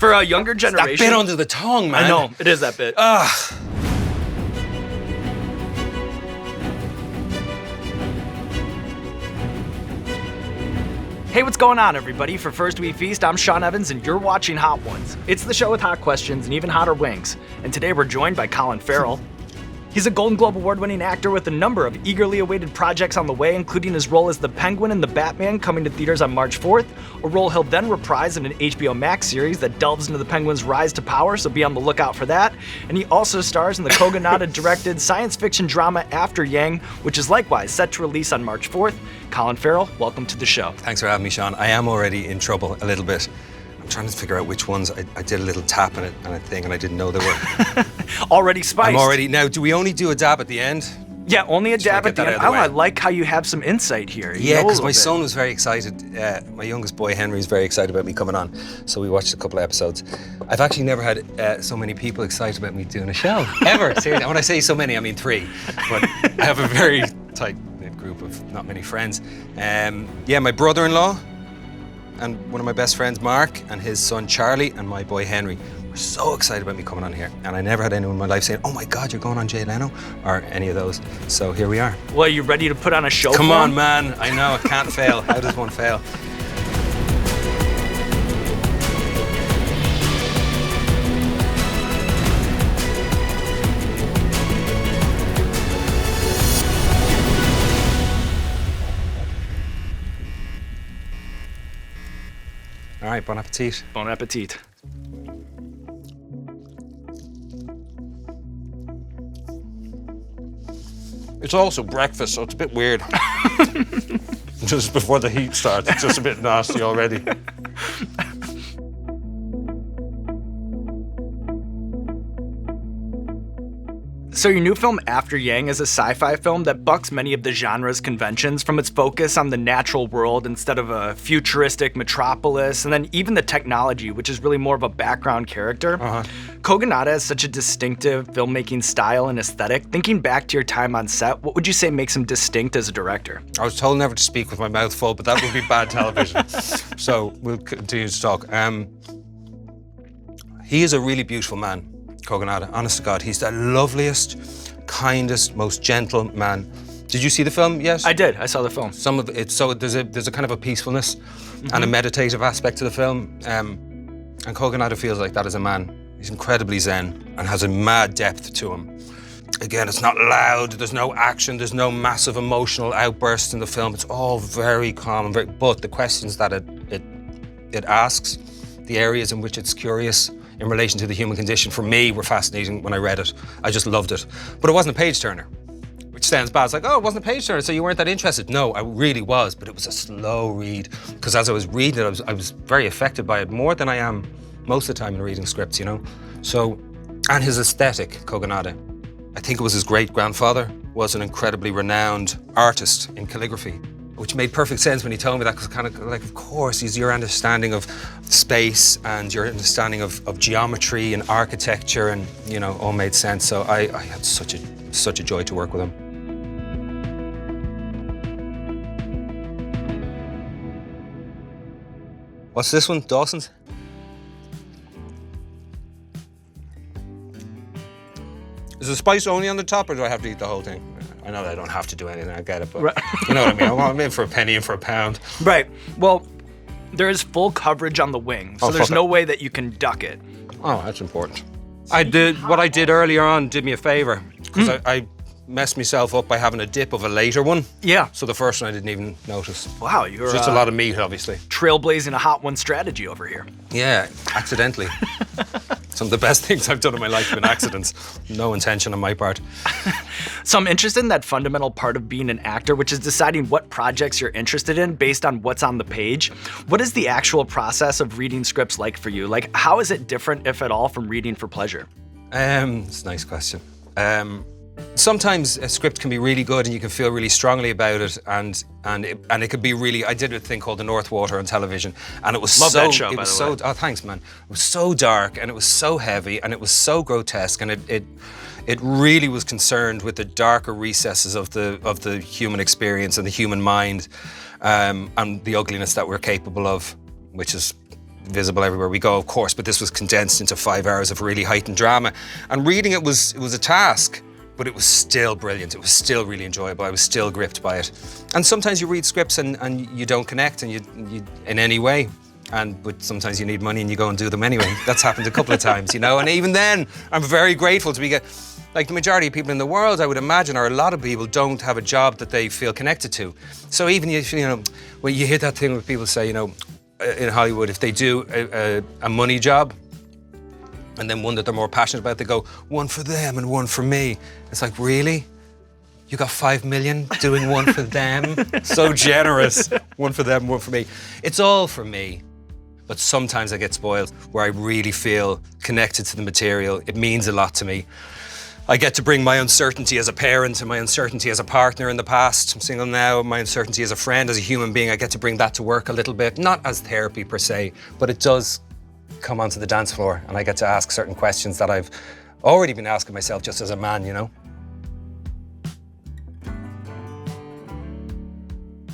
For a younger generation. That bit under the tongue, man. I know, it is that bit. Hey, what's going on, everybody? For First We Feast, I'm Sean Evans, and you're watching Hot Ones. It's the show with hot questions and even hotter wings. And today we're joined by Colin Farrell. He's a Golden Globe Award-winning actor with a number of eagerly awaited projects on the way, including his role as the Penguin in The Batman coming to theaters on March 4th, a role he'll then reprise in an HBO Max series that delves into the Penguin's rise to power, so be on the lookout for that. And he also stars in the Kogonada-directed science fiction drama After Yang, which is likewise set to release on March 4th. Colin Farrell, welcome to the show. Thanks for having me, Sean. I am already in trouble a little bit. I'm trying to figure out which ones. I did a little tap on it and a thing, and I didn't know they were. Already spiced. Now, do we only do a dab at the end? Yeah, only a dab at the end. I like how you have some insight here. Yeah, because my son was very excited. My youngest boy, Henry, is very excited about me coming on. So we watched a couple of episodes. I've actually never had so many people excited about me doing a show, ever. Seriously. When I say so many, I mean 3. But I have a very tight-knit group of not many friends. Yeah, my brother-in-law, and one of my best friends, Mark, and his son, Charlie, and my boy, Henry, were so excited about me coming on here. And I never had anyone in my life saying, oh my God, you're going on Jay Leno, or any of those. So here we are. Well, are you ready to put on a show? Come on, man. I know, it can't fail. How does one fail? All right, bon appetit. Bon appetit. It's also breakfast, so it's a bit weird. Just before the heat starts, it's just a bit nasty already. So your new film, After Yang, is a sci-fi film that bucks many of the genre's conventions from its focus on the natural world instead of a futuristic metropolis, and then even the technology, which is really more of a background character. Kogonada has such a distinctive filmmaking style and aesthetic. Thinking back to your time on set, what would you say makes him distinct as a director? I was told never to speak with my mouth full, but that would be bad television. So we'll continue to talk. He is a really beautiful man. Kogonada, honest to God, he's the loveliest, kindest, most gentle man. Did you see the film? Yes, I did. I saw the film. Some of it. So there's a kind of a peacefulness and a meditative aspect to the film, and Kogonada feels like that as a man. He's incredibly zen and has a mad depth to him. Again, it's not loud. There's no action. There's no massive emotional outbursts in the film. It's all very calm and but the questions that it asks, the areas in which it's curious in relation to the human condition, for me, were fascinating when I read it. I just loved it. But it wasn't a page-turner, which sounds bad. It's like, oh, it wasn't a page-turner, so you weren't that interested. No, I really was, but it was a slow read. Because as I was reading it, I was very affected by it, more than I am most of the time in reading scripts, you know? So, and his aesthetic, Kogonada, I think it was his great-grandfather, was an incredibly renowned artist in calligraphy, which made perfect sense when he told me that, because kind of like, of course, is your understanding of space and your understanding of geometry and architecture, and you know, all made sense. So I had such a joy to work with him. What's this one, Dawson's? Is the spice only on the top, or do I have to eat the whole thing? I know that I don't have to do anything, I get it, but right. You know what I mean? I'm in for a penny and for a pound. Right. Well, there is full coverage on the wing, so there's no way that you can duck it. Oh, that's important. What I did earlier on did me a favor, because I messed myself up by having a dip of a later one. Yeah. So the first one I didn't even notice. Wow, you're just a lot of meat, obviously. Trailblazing a hot one strategy over here. Yeah, accidentally. Some of the best things I've done in my life have been accidents. No intention on my part. So I'm interested in that fundamental part of being an actor, which is deciding what projects you're interested in based on what's on the page. What is the actual process of reading scripts like for you? Like, how is it different, if at all, from reading for pleasure? It's a nice question. Sometimes a script can be really good and you can feel really strongly about it, and it could be really. I did a thing called The North Water on television, and it was Love that show, by the way. Oh, thanks, man. It was so dark and it was so heavy and it was so grotesque, and it really was concerned with the darker recesses of the human experience and the human mind, and the ugliness that we're capable of, which is visible everywhere we go, of course, but this was condensed into 5 hours of really heightened drama. And reading it was a task, but it was still brilliant. It was still really enjoyable. I was still gripped by it. And sometimes you read scripts and you don't connect and you in any way. But sometimes you need money and you go and do them anyway. That's happened a couple of times, you know. And even then, I'm very grateful to be like the majority of people in the world, I would imagine, or a lot of people don't have a job that they feel connected to. So even if, you know, when you hear that thing where people say, you know, in Hollywood, if they do a money job, and then one that they're more passionate about, they go, one for them and one for me. It's like, really? You got 5 million doing one for them? So generous. One for them, one for me. It's all for me. But sometimes I get spoiled where I really feel connected to the material. It means a lot to me. I get to bring my uncertainty as a parent and my uncertainty as a partner in the past. I'm single now. My uncertainty as a friend, as a human being, I get to bring that to work a little bit. Not as therapy per se, but it does come onto the dance floor and I get to ask certain questions that I've already been asking myself just as a man, you know?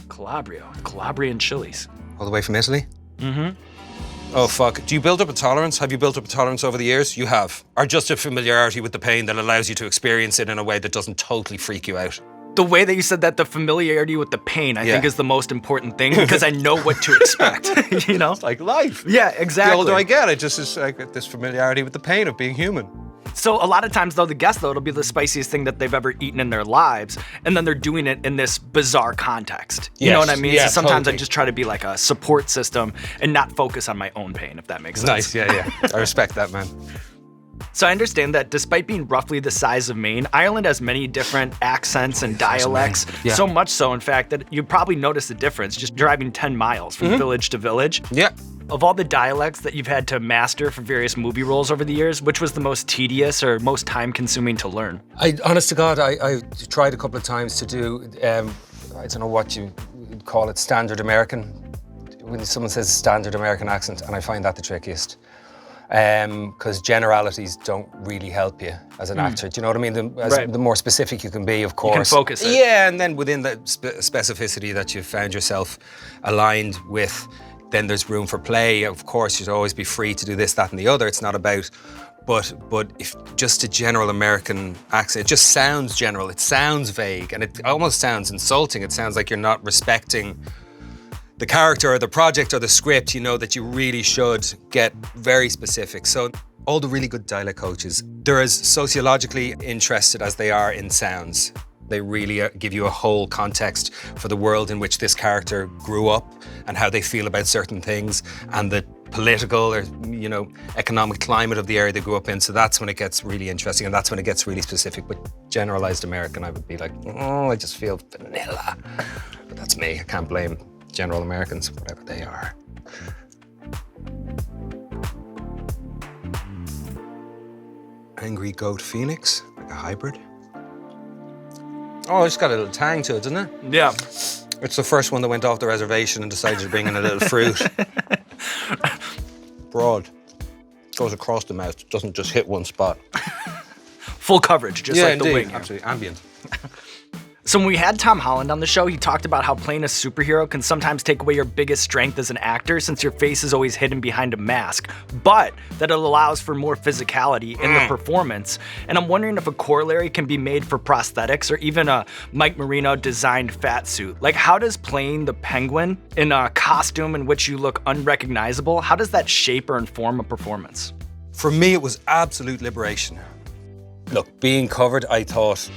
Calabrian chilies. All the way from Italy? Mm-hmm. Oh, fuck. Do you build up a tolerance? Have you built up a tolerance over the years? You have. Or just a familiarity with the pain that allows you to experience it in a way that doesn't totally freak you out? The way that you said that, the familiarity with the pain, I think is the most important thing because I know what to expect, you know? It's like life. Yeah, exactly. The older I get, I get this familiarity with the pain of being human. So a lot of times, though, the guest, though, it'll be the spiciest thing that they've ever eaten in their lives, and then they're doing it in this bizarre context. You know what I mean? Yeah, so sometimes totally. I just try to be like a support system and not focus on my own pain, if that makes sense. Nice, yeah. I respect that, man. So I understand that despite being roughly the size of Maine, Ireland has many different accents and dialects. Yeah. So much so, in fact, that you probably notice the difference just driving 10 miles from village to village. Yeah. Of all the dialects that you've had to master for various movie roles over the years, which was the most tedious or most time-consuming to learn? Honest to God, I tried a couple of times to do, I don't know what you call it, standard American. When someone says standard American accent, and I find that the trickiest. Because generalities don't really help you as an actor. Do you know what I mean? The more specific you can be, of course. You can focus it. Yeah, and then within that specificity that you've found yourself aligned with, then there's room for play. Of course, you'd always be free to do this, that, and the other. It's not about, but if just a general American accent, it just sounds general. It sounds vague, and it almost sounds insulting. It sounds like you're not respecting the character or the project or the script, you know, that you really should get very specific. So all the really good dialect coaches, they're as sociologically interested as they are in sounds. They really give you a whole context for the world in which this character grew up and how they feel about certain things and the political or, you know, economic climate of the area they grew up in. So that's when it gets really interesting and that's when it gets really specific. But generalized American, I would be like, oh, I just feel vanilla. But that's me. I can't blame general Americans, whatever they are. Angry Goat Phoenix, like a hybrid. Oh, it's got a little tang to it, doesn't it? Yeah. It's the first one that went off the reservation and decided to bring in a little fruit. Broad. Goes across the mouth, doesn't just hit one spot. Full coverage, just like the wing. Absolutely, ambient. So when we had Tom Holland on the show, he talked about how playing a superhero can sometimes take away your biggest strength as an actor since your face is always hidden behind a mask, but that it allows for more physicality in the performance. And I'm wondering if a corollary can be made for prosthetics or even a Mike Marino designed fat suit. Like, how does playing the Penguin in a costume in which you look unrecognizable, how does that shape or inform a performance? For me, it was absolute liberation. Look, being covered, I thought,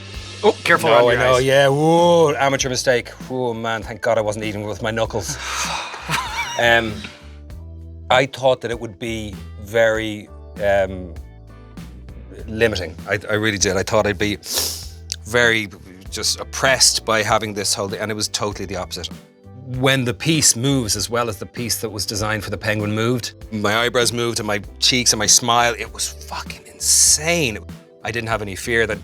Oh, careful no, on your I know, eyes. yeah, whoa, amateur mistake. Oh man, thank God I wasn't eating with my knuckles. I thought that it would be very limiting. I really did. I thought I'd be very just oppressed by having this whole thing, and it was totally the opposite. When the piece moves as well as the piece that was designed for the Penguin moved, my eyebrows moved and my cheeks and my smile, it was fucking insane. I didn't have any fear that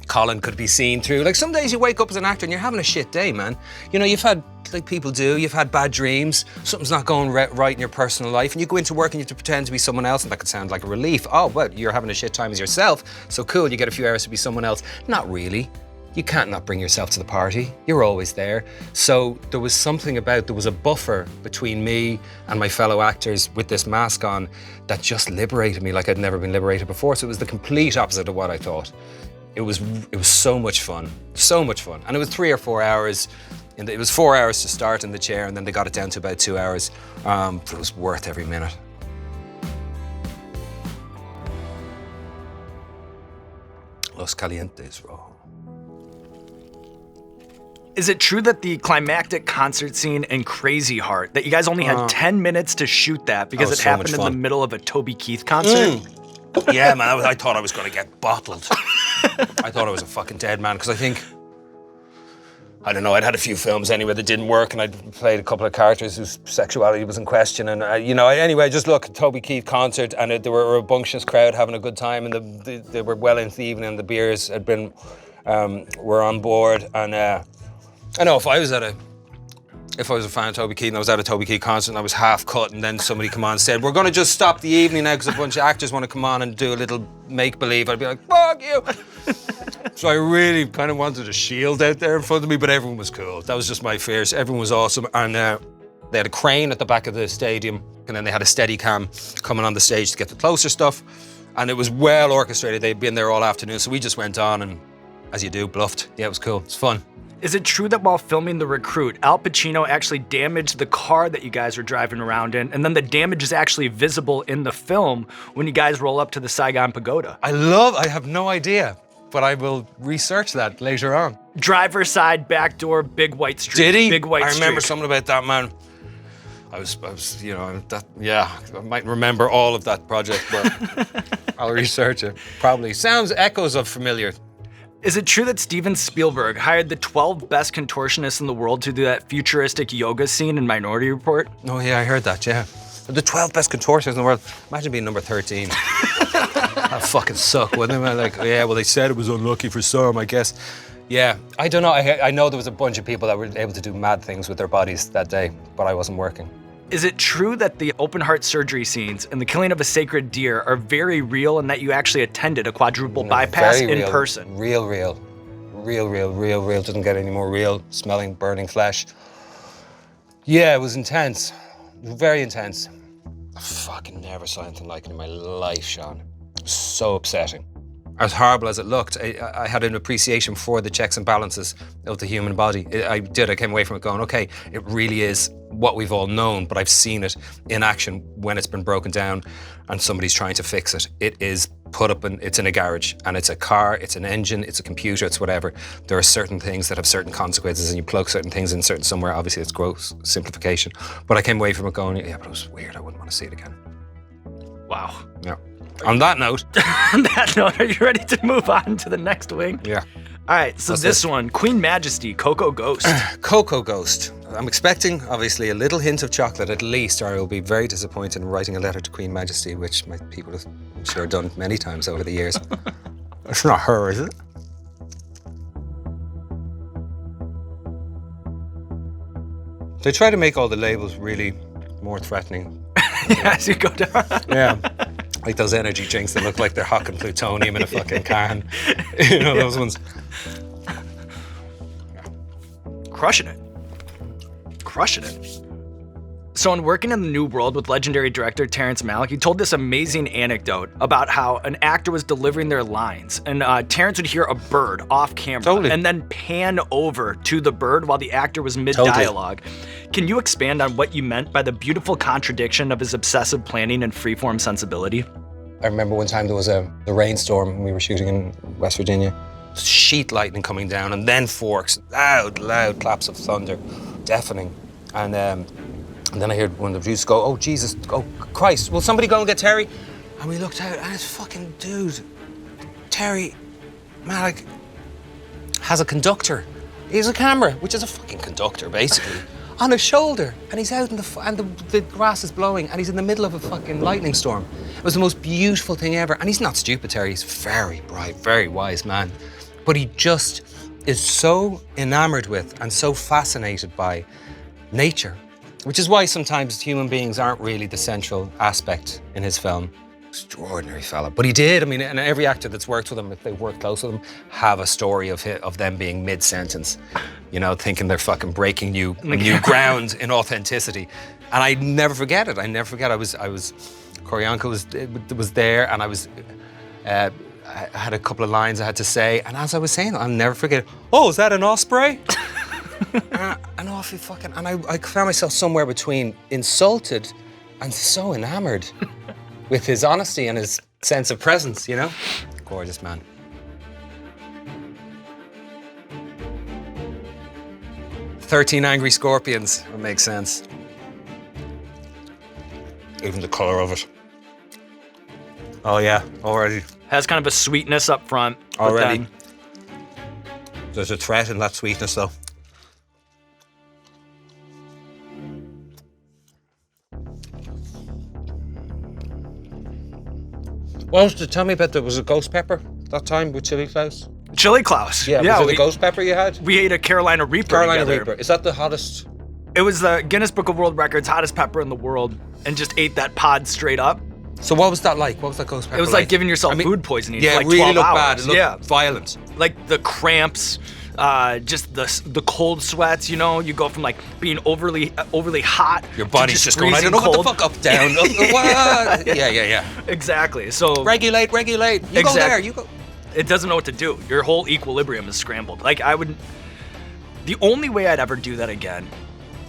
Colin could be seen through. Like, some days you wake up as an actor and you're having a shit day, man. You know, you've had, like people do, you've had bad dreams, something's not going right in your personal life, and you go into work and you have to pretend to be someone else, and that could sound like a relief. Oh, well, you're having a shit time as yourself, so cool, you get a few hours to be someone else. Not really. you can't not bring yourself to the party. You're always there. So there was something about, there was a buffer between me and my fellow actors with this mask on that just liberated me like I'd never been liberated before. So it was the complete opposite of what I thought. It was so much fun, so much fun. And it was 3 or 4 hours. It was 4 hours to start in the chair, and then they got it down to about 2 hours. But it was worth every minute. Los Calientes Rojo. Is it true that the climactic concert scene in Crazy Heart, that you guys only had 10 minutes to shoot that because it so happened much in the fun. middle of a Toby Keith concert? Yeah, man, I thought I was going to get bottled. I thought I was a fucking dead man, because I don't know, I'd had a few films anyway that didn't work, and I'd played a couple of characters whose sexuality was in question, and anyway, just look at Toby Keith concert, and there were a rambunctious crowd having a good time, and they were well into the evening, and the beers had been, were on board, and I know if I was a fan of Toby Keith and I was at a Toby Keith concert and I was half cut, and then somebody come on and said, we're going to just stop the evening now because a bunch of actors want to come on and do a little make-believe, I'd be like, fuck you. So I really kind of wanted a shield out there in front of me, but everyone was cool. That was just my fears. Everyone was awesome. And they had a crane at the back of the stadium, and then they had a steady cam coming on the stage to get the closer stuff. And it was well orchestrated. They'd been there all afternoon. So we just went on and, as you do, bluffed. Yeah, it was cool. It's fun. Is it true that while filming The Recruit, Al Pacino actually damaged the car that you guys were driving around in, and then the damage is actually visible in the film when you guys roll up to the Saigon Pagoda? I have no idea, but I will research that later on. Driver's side, back door, big white streak. Did he? Big white I remember streak. something about that, man. I was, I might remember all of that project, but I'll research it. Probably. Sounds echoes of familiar. Is it true that Steven Spielberg hired the 12 best contortionists in the world to do that futuristic yoga scene in Minority Report? Oh yeah, I heard that, yeah. The 12 best contortionists in the world. Imagine being number 13. That'd fucking suck, wouldn't it? Like, yeah, well, they said it was unlucky for some, I guess. Yeah, I don't know. I know there was a bunch of people that were able to do mad things with their bodies that day, but I wasn't working. Is it true that the open heart surgery scenes and the killing of a sacred deer are very real, and that you actually attended a quadruple bypass in real, person? Real. Doesn't get any more real. Smelling, burning flesh. Yeah, it was intense. Very intense. I fucking never saw anything like it in my life, Sean. So upsetting. As horrible as it looked, I had an appreciation for the checks and balances of the human body. I came away from it going, okay, it really is what we've all known, but I've seen it in action when it's been broken down and somebody's trying to fix it. It is put up it's in a garage, and it's a car, it's an engine, it's a computer, it's whatever. There are certain things that have certain consequences, and you plug certain things in somewhere. Obviously, it's gross simplification. But I came away from it going, yeah, but it was weird. I wouldn't want to see it again. Wow. Yeah. On that note. On that note, are you ready to move on to the next wing? Yeah. All right, so this one, Queen Majesty, Cocoa Ghost. Cocoa Ghost. I'm expecting, obviously, a little hint of chocolate at least, or I will be very disappointed in writing a letter to Queen Majesty, which my people have, I'm sure, done many times over the years. It's not her, is it? They try to make all the labels really more threatening. As you go down. Yeah. Like those energy drinks that look like they're hawking plutonium in a fucking can. You know, those ones. Crushing it. So in working in the New World with legendary director Terrence Malick, he told this amazing anecdote about how an actor was delivering their lines, and Terrence would hear a bird off camera and then pan over to the bird while the actor was mid-dialogue. Can you expand on what you meant by the beautiful contradiction of his obsessive planning and freeform sensibility? I remember one time there was the rainstorm and we were shooting in West Virginia. Sheet lightning coming down, and then forks, loud claps of thunder, deafening. And then I heard one of the producers go, oh Jesus, oh Christ, will somebody go and get Terry? And we looked out, and it's fucking dude, Terry Malick has a conductor. He has a camera, which is a fucking conductor, basically, on his shoulder, and he's out in the grass is blowing, and he's in the middle of a fucking lightning storm. It was the most beautiful thing ever, and he's not stupid, Terry. He's very bright, very wise man, but he just is so enamored with and so fascinated by nature, which is why sometimes human beings aren't really the central aspect in his film. extraordinary fella. But he did. I mean, and every actor that's worked with him, if they work close with him, have a story of them being mid-sentence, you know, thinking they're fucking breaking new ground in authenticity. And I never forget it. I never forget. I was Koryanka was there, and I had a couple of lines I had to say, and as I was saying, I'll never forget. Oh, is that an osprey? And off he fucking. And I found myself somewhere between insulted and so enamored with his honesty and his sense of presence. You know, gorgeous man. "13 Angry Scorpions." That makes sense. Even the color of it. Oh yeah, already. Has kind of a sweetness up front. but Already. then- There's a threat in that sweetness, though. Well, tell me about there was a ghost pepper that time with Chili Klaus. Chili Klaus. Was it we, the ghost pepper you had? we ate a Carolina Reaper Carolina together. Reaper. Is that the hottest? It was the Guinness Book of World Records hottest pepper in the world, and just ate that pod straight up. So what was that like? What was that ghost pepper It was like giving yourself food poisoning Yeah, for like it really 12 looked hours. bad. It looked yeah, violent. like the cramps, just the cold sweats. You know, you go from like being overly hot. Your to body's just going, I don't freezing know cold. what the fuck, up, down, up, what? Yeah. Exactly. So Regulate. You go Exact- there, you go. it doesn't know what to do. Your whole equilibrium is scrambled. Like the only way I'd ever do that again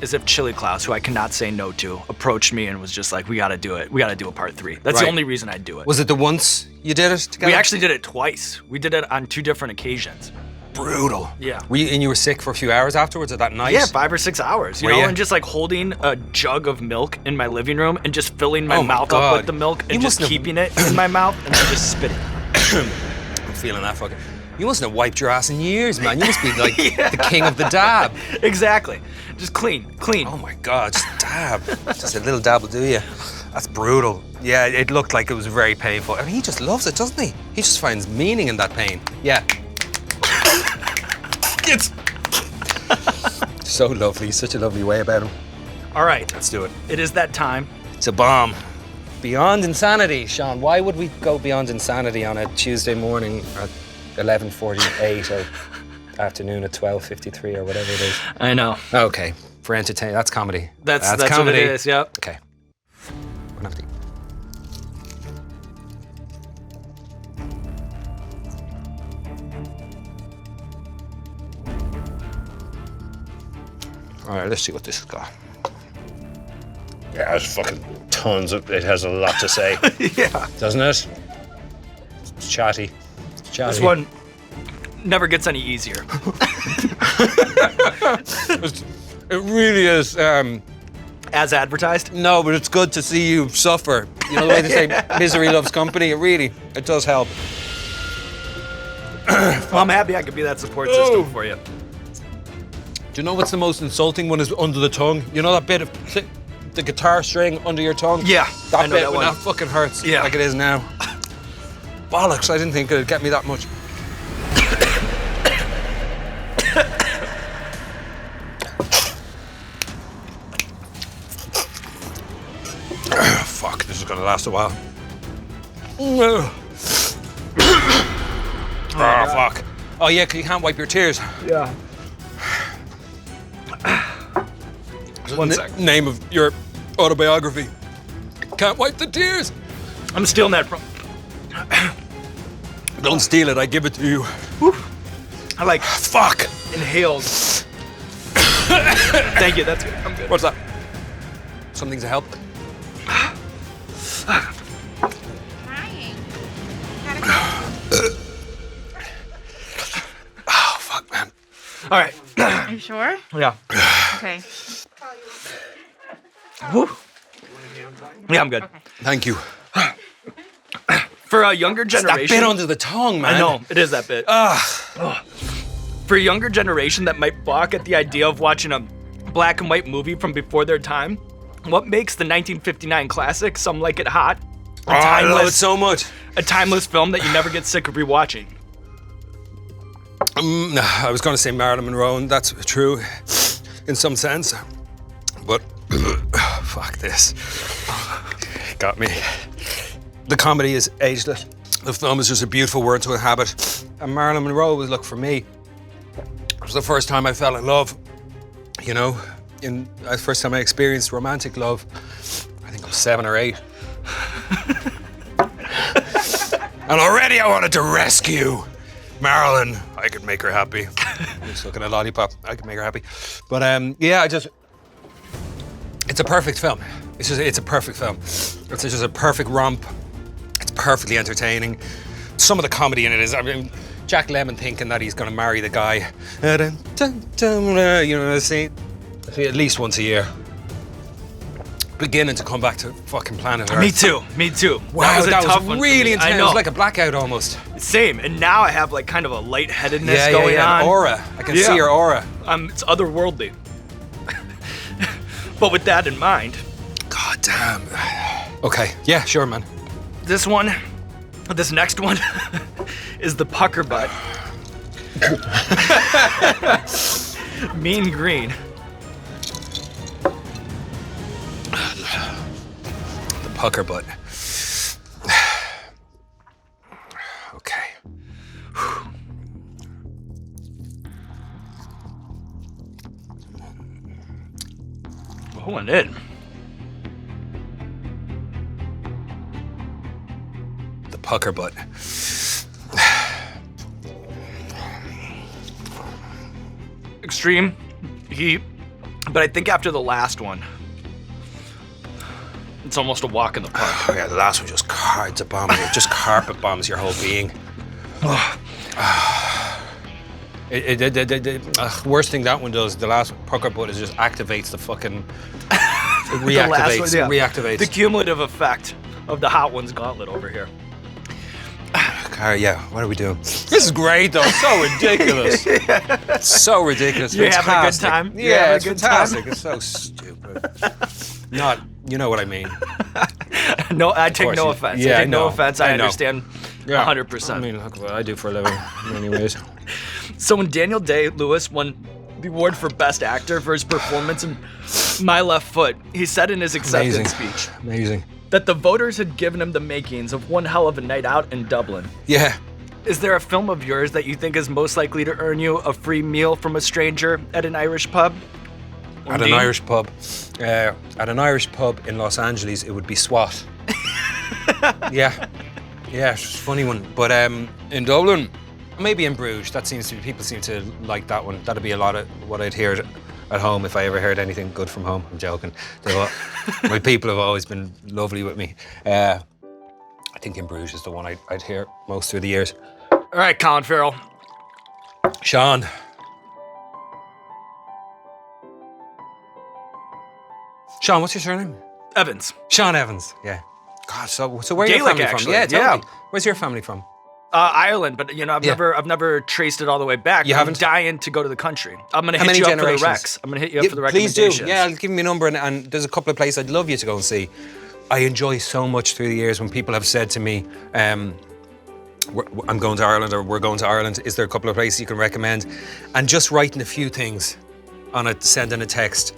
is if Chili Klaus, who I cannot say no to, approached me and was just like, we gotta do it. We gotta do a part 3. That's the Right. only reason I'd do it. Was it the once you did it together? We actually did it twice. We did it on 2 different occasions. brutal. Yeah. And you were sick for a few hours afterwards, or that night? Yeah, 5 or 6 hours, you Were know, ya? and just like holding a jug of milk in my living room and just filling my Oh my mouth God. up with the milk and You just must have- keeping it in my mouth and then just spitting. I'm feeling that fucking. You mustn't have wiped your ass in years, man. You must be like the king of the dab. Exactly. Just clean. Oh my God, just dab. Just a little dab will do you. That's brutal. Yeah, it looked like it was very painful. And he just loves it, doesn't he? He just finds meaning in that pain. Yeah. It's so lovely. Such a lovely way about him. All right. Let's do it. It is that time. It's a bomb. Beyond insanity, Sean. Why would we go beyond insanity on a Tuesday morning at 11:48 or afternoon at 12:53 or whatever it is? I know. Okay, for entertainment. That's comedy. That's comedy. what it is, yep. Okay. We're gonna have to. All right, let's see what this has got. Yeah, there's fucking tons of. It has a lot to say, Yeah. doesn't it? It's chatty. It's chatty. This one never gets any easier. It really is. As advertised. No, but it's good to see you suffer. You know the way they say misery loves company? It does help. Well, I'm happy I could be that support system for you. Do you know what's the most insulting one is under the tongue? You know that bit of the guitar string under your tongue? Yeah, That I know bit that when one. that fucking hurts Yeah. like it is now. Bollocks, I didn't think it'd get me that much. Fuck, this is gonna last a while. Oh, fuck. Oh yeah, 'cause you can't wipe your tears. Yeah. One N- sec. Name of your autobiography. Can't wipe the tears. I'm stealing that from. Don't steal it, I give it to you. I like Fuck. inhaled. Thank you. That's good. I'm good. What's that? Something to help? Crying. Gotta go. Oh, fuck, man. All right. Are you sure? Yeah. Okay. Woo. Yeah, I'm good. Thank you. For a younger That generation. bit under the tongue, man. I know it is that bit. For a younger generation that might balk at the idea of watching a black and white movie from before their time, what makes the 1959 classic Some Like It Hot a I love it so much. a timeless film that you never get sick of rewatching? I was going to say Marilyn Monroe, and that's true in some sense. But fuck this. Got me. The comedy is ageless. The film is just a beautiful world to inhabit. And Marilyn Monroe was, look, for me, it was the first time I fell in love. You know, the first time I experienced romantic love. I think I was 7 or 8. And already I wanted to rescue Marilyn. I could make her happy. I'm just looking at Lollipop. I could make her happy. But yeah, it's a perfect film. It's a perfect film. It's just a perfect romp. It's perfectly entertaining. Some of the comedy in it is, I mean, Jack Lemmon thinking that he's going to marry the guy. You know what I see? At least once a year. Beginning to come back to fucking planet Earth. Me too. Wow, that was a tough one for really me. intense. I It know. was like a blackout almost. Same, and now I have like kind of a lightheadedness going on. An aura. I can see your aura. It's otherworldly. But with that in mind, God damn. Okay, yeah, sure, man. this next one is the pucker butt. Mean Green. The pucker butt. Okay. Going in. The pucker butt. Extreme heat, but I think after the last one, it's almost a walk in the park. Oh yeah, the last one just carpet bombs your whole being. Worst thing that one does, the last pucker butt, is just activates the fucking The last one, yeah. reactivates. The cumulative effect of the Hot Ones gauntlet over here. Yeah, what are we doing? This is great though, so ridiculous. It's so ridiculous. You having a good Fantastic. time? You Yeah, having it's a good fantastic. time? It's so stupid. Not, you know what I mean. No, I take course no you- offense. yeah, I I take no know. offense. I I know. understand 100%. I mean, look what I do for a living in many ways. So when Daniel Day-Lewis won the award for Best Actor for his performance in My Left Foot, he said in his acceptance Amazing. speech Amazing. that the voters had given him the makings of one hell of a night out in Dublin. Yeah. Is there a film of yours that you think is most likely to earn you a free meal from a stranger at an Irish pub? At an Irish pub. At an Irish pub in Los Angeles, it would be SWAT. Yeah. Yeah, it's a funny one. But in Dublin, maybe in Bruges, people seem to like that one. That'd be a lot of what I'd hear at home if I ever heard anything good from home. I'm joking. My people have always been lovely with me. I think in Bruges is the one I'd hear most through the years. All right, Colin Farrell. Sean. Sean, what's your surname? Evans. Sean Evans. Yeah. God, so where are your Gaelic, family actually. from? Yeah, Yeah. totally. Where's your family from? Ireland, but you know, Yeah. I've never traced it all the way back. You I'm haven't? dying to go to the country. I'm gonna How hit many you up for the generations? recs. I'm gonna hit you up Yeah, for the please recommendations. do. Yeah, give me a number, and there's a couple of places I'd love you to go and see. I enjoy so much through the years when people have said to me, I'm going to Ireland, or we're going to Ireland. Is there a couple of places you can recommend? And just writing a few things on it, sending a text,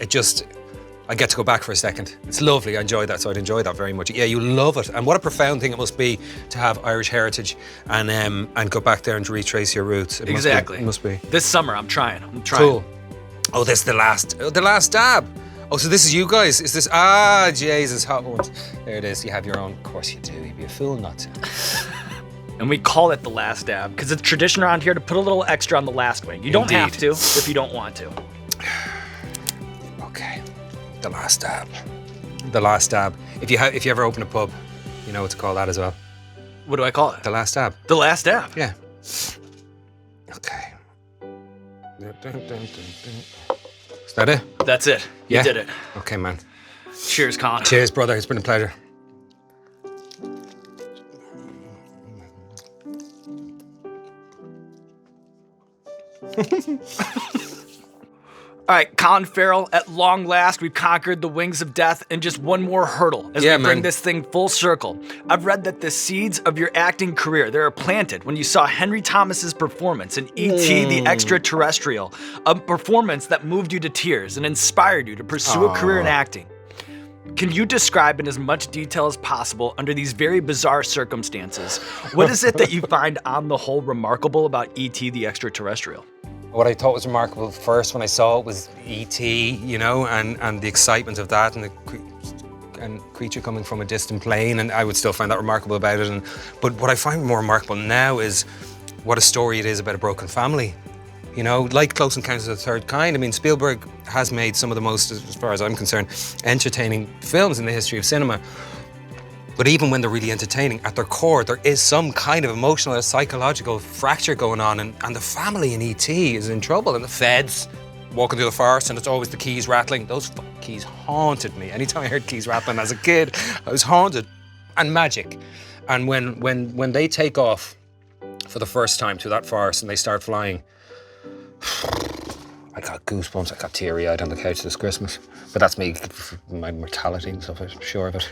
I get to go back for a second. It's lovely. I enjoy that, so I'd enjoy that very much. Yeah, you love it, and what a profound thing it must be to have Irish heritage and go back there and retrace your roots. It Exactly. must be. This summer, I'm trying. Cool. Oh, this is the last dab. Oh, so this is you guys. Is this? Ah, Jesus, Hot Ones. There it is. You have your own. Of course you do. You'd be a fool not to. And we call it the last dab because it's tradition around here to put a little extra on the last wing. You don't have Indeed. to if you don't want to. Okay. The last dab. The last dab. If you ever open a pub, you know what to call that as well. What do I call it? The last dab. The last dab. Yeah. Okay. Is that it? That's it. You Yeah. did it. Okay, man. Cheers, Colin. Cheers, brother. It's been a pleasure. All right, Colin Farrell, at long last, we've conquered the wings of death and just one more hurdle as Yeah, we bring man. this thing full circle. I've read that the seeds of your acting career, they are planted when you saw Henry Thomas's performance in E.T. the Extraterrestrial, a performance that moved you to tears and inspired you to pursue a career in acting. Can you describe in as much detail as possible, under these very bizarre circumstances, what is it that you find on the whole remarkable about E.T. the Extraterrestrial? What I thought was remarkable first when I saw it was E.T., you know, and the excitement of that, and the creature coming from a distant plane, and I would still find that remarkable about it. But what I find more remarkable now is what a story it is about a broken family. You know, like Close Encounters of the Third Kind. I mean, Spielberg has made some of the most, as far as I'm concerned, entertaining films in the history of cinema. But even when they're really entertaining, at their core, there is some kind of emotional or psychological fracture going on, and the family in E.T. is in trouble, and the feds walking through the forest, and it's always the keys rattling. Those fucking keys haunted me. Anytime I heard keys rattling as a kid, I was haunted. And magic. And when they take off for the first time through that forest and they start flying, I got goosebumps. I got teary-eyed on the couch this Christmas. But that's me, my mortality and stuff, I'm sure of it.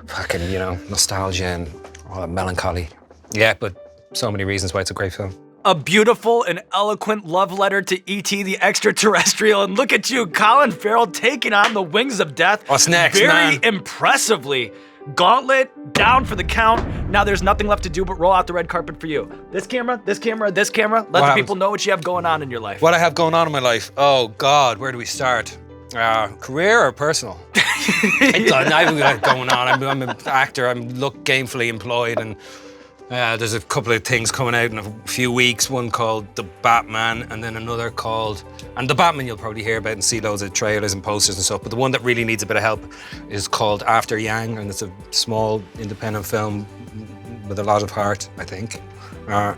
Fucking, you know, nostalgia and all that melancholy. Yeah, but so many reasons why it's a great film. A beautiful and eloquent love letter to E.T. the Extraterrestrial, and look at you, Colin Farrell taking on the wings of death. What's next, very man? Impressively. Gauntlet, down for the count. Now there's nothing left to do but roll out the red carpet for you. This camera, this camera, this camera. Let the people know what you have going on in your life. What I have going on in my life? Oh, God, where do we start? Career or personal? I've got going on. I'm an actor. I'm gainfully employed, and there's a couple of things coming out in a few weeks. One called The Batman, and then another called... And The Batman you'll probably hear about and see loads of trailers and posters and stuff, but the one that really needs a bit of help is called After Yang, and it's a small independent film with a lot of heart, I think.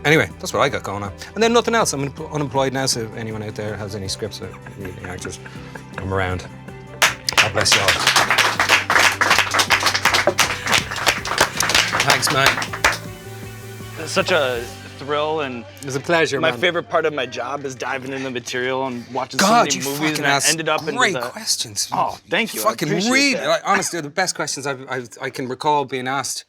Anyway, that's what I got going on. And then nothing else. I'm unemployed now, so if anyone out there has any scripts or any actors, I'm around. God bless you all. Thanks, man. Such a thrill, and It was a pleasure, my man. favorite part of my job is diving into material and watching God, so you many movies, fucking and I asked ended up great into the... questions. Oh, thank you. I Fucking appreciate read. that. Like, honestly, they're the best questions I can recall being asked.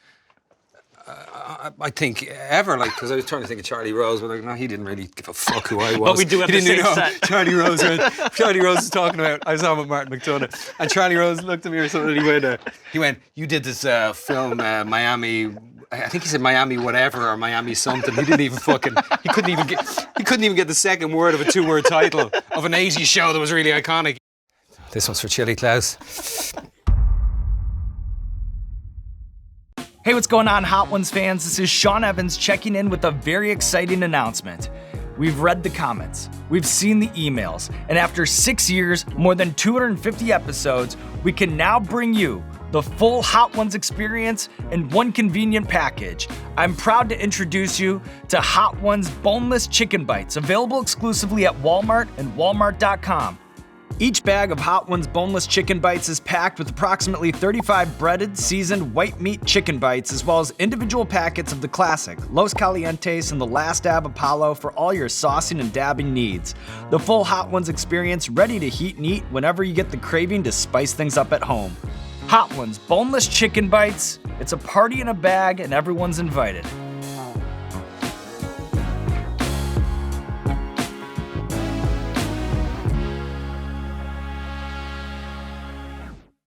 I think ever, like, because I was trying to think of Charlie Rose, but like, no, he didn't really give a fuck who I was. But we do have He the didn't same know set. Charlie Rose. Charlie Rose was talking about. I was on with Martin McDonagh, and Charlie Rose looked at me or something. And he went, "You did this film, Miami." I think he said Miami whatever or Miami something. He didn't even fucking. He couldn't even get the second word of a 2-word title of an 80s show that was really iconic. This one's for Chili Klaus. Hey, what's going on, Hot Ones fans? This is Sean Evans checking in with a very exciting announcement. We've read the comments, we've seen the emails, and after 6 years, more than 250 episodes, we can now bring you the full Hot Ones experience in one convenient package. I'm proud to introduce you to Hot Ones Boneless Chicken Bites, available exclusively at Walmart and Walmart.com. Each bag of Hot Ones Boneless Chicken Bites is packed with approximately 35 breaded, seasoned white meat chicken bites, as well as individual packets of the classic Los Calientes and the Last Dab Apollo for all your saucing and dabbing needs. The full Hot Ones experience, ready to heat and eat whenever you get the craving to spice things up at home. Hot Ones Boneless Chicken Bites. It's a party in a bag and everyone's invited.